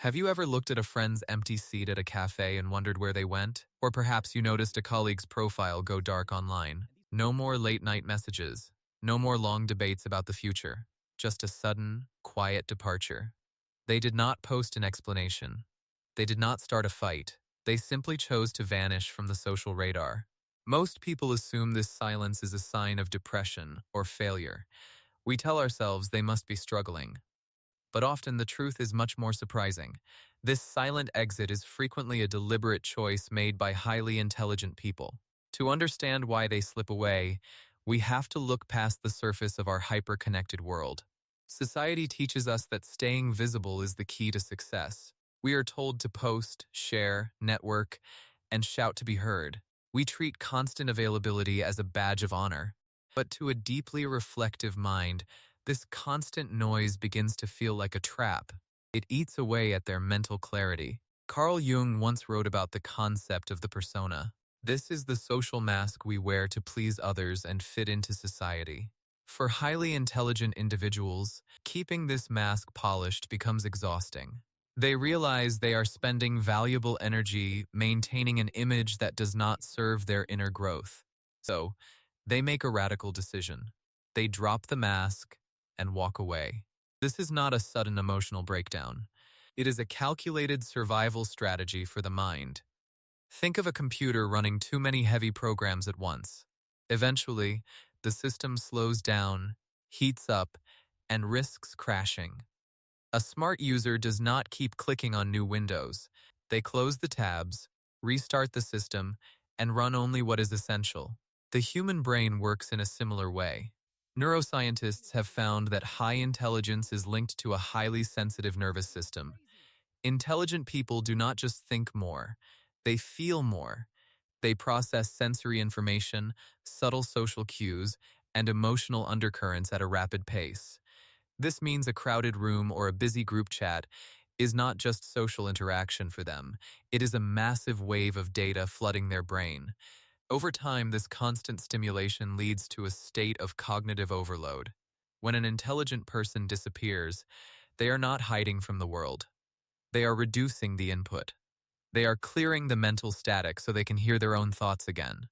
Have you ever looked at a friend's empty seat at a cafe and wondered where they went? Or perhaps you noticed a colleague's profile go dark online. No more late-night messages. No more long debates about the future. Just a sudden, quiet departure. They did not post an explanation. They did not start a fight. They simply chose to vanish from the social radar. Most people assume this silence is a sign of depression or failure. We tell ourselves they must be struggling. But often the truth is much more surprising. This silent exit is frequently a deliberate choice made by highly intelligent people. To understand why they slip away, we have to look past the surface of our hyper-connected world. Society teaches us that staying visible is the key to success. We are told to post, share, network, and shout to be heard. We treat constant availability as a badge of honor. But to a deeply reflective mind, this constant noise begins to feel like a trap. It eats away at their mental clarity. Carl Jung once wrote about the concept of the persona. This is the social mask we wear to please others and fit into society. For highly intelligent individuals, keeping this mask polished becomes exhausting. They realize they are spending valuable energy maintaining an image that does not serve their inner growth. So, they make a radical decision. They drop the mask and walk away. This is not a sudden emotional breakdown. It is a calculated survival strategy for the mind. Think of a computer running too many heavy programs at once. Eventually, the system slows down, heats up, and risks crashing. A smart user does not keep clicking on new windows. They close the tabs, restart the system, and run only what is essential. The human brain works in a similar way. Neuroscientists have found that high intelligence is linked to a highly sensitive nervous system. Intelligent people do not just think more, they feel more. They process sensory information, subtle social cues, and emotional undercurrents at a rapid pace. This means a crowded room or a busy group chat is not just social interaction for them. It is a massive wave of data flooding their brain. Over time, this constant stimulation leads to a state of cognitive overload. When an intelligent person disappears, they are not hiding from the world. They are reducing the input. They are clearing the mental static so they can hear their own thoughts again.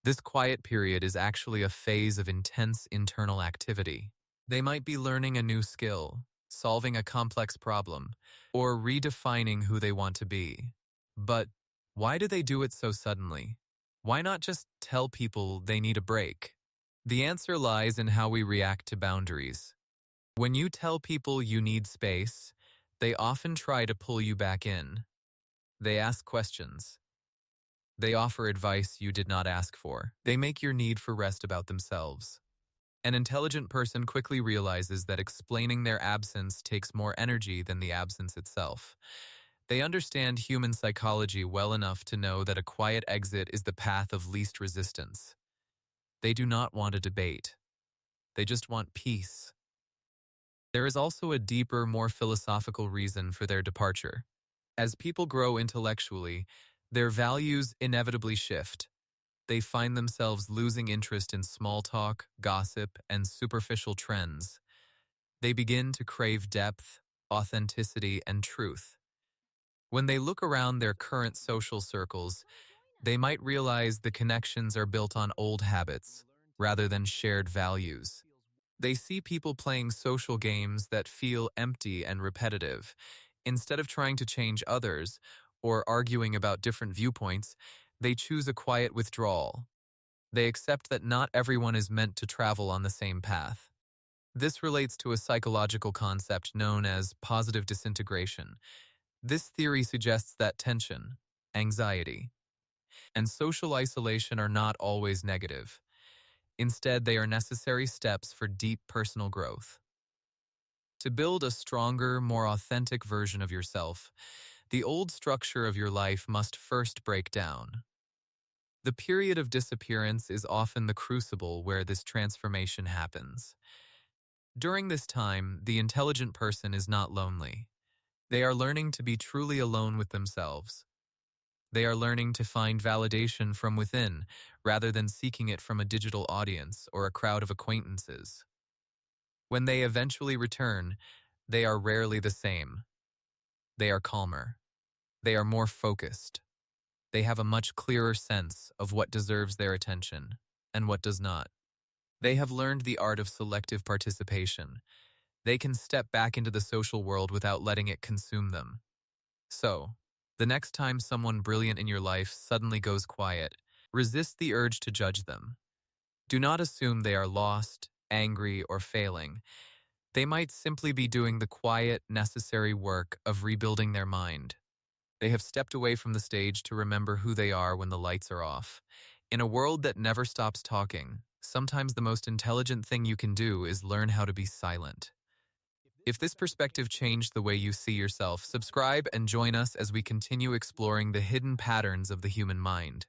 This quiet period is actually a phase of intense internal activity. They might be learning a new skill, solving a complex problem, or redefining who they want to be. But why do they do it so suddenly? Why not just tell people they need a break? The answer lies in how we react to boundaries. When you tell people you need space, they often try to pull you back in. They ask questions. They offer advice you did not ask for. They make your need for rest about themselves. An intelligent person quickly realizes that explaining their absence takes more energy than the absence itself. They understand human psychology well enough to know that a quiet exit is the path of least resistance. They do not want a debate. They just want peace. There is also a deeper, more philosophical reason for their departure. As people grow intellectually, their values inevitably shift. They find themselves losing interest in small talk, gossip, and superficial trends. They begin to crave depth, authenticity, and truth. When they look around their current social circles, they might realize the connections are built on old habits rather than shared values. They see people playing social games that feel empty and repetitive. Instead of trying to change others or arguing about different viewpoints, they choose a quiet withdrawal. They accept that not everyone is meant to travel on the same path. This relates to a psychological concept known as positive disintegration. This theory suggests that tension, anxiety, and social isolation are not always negative. Instead, they are necessary steps for deep personal growth. To build a stronger, more authentic version of yourself, the old structure of your life must first break down. The period of disappearance is often the crucible where this transformation happens. During this time, the intelligent person is not lonely. They are learning to be truly alone with themselves. They are learning to find validation from within rather than seeking it from a digital audience or a crowd of acquaintances. When they eventually return, they are rarely the same. They are calmer. They are more focused. They have a much clearer sense of what deserves their attention and what does not. They have learned the art of selective participation. They can step back into the social world without letting it consume them. So, the next time someone brilliant in your life suddenly goes quiet, resist the urge to judge them. Do not assume they are lost, angry, or failing. They might simply be doing the quiet, necessary work of rebuilding their mind. They have stepped away from the stage to remember who they are when the lights are off. In a world that never stops talking, sometimes the most intelligent thing you can do is learn how to be silent. If this perspective changed the way you see yourself, subscribe and join us as we continue exploring the hidden patterns of the human mind.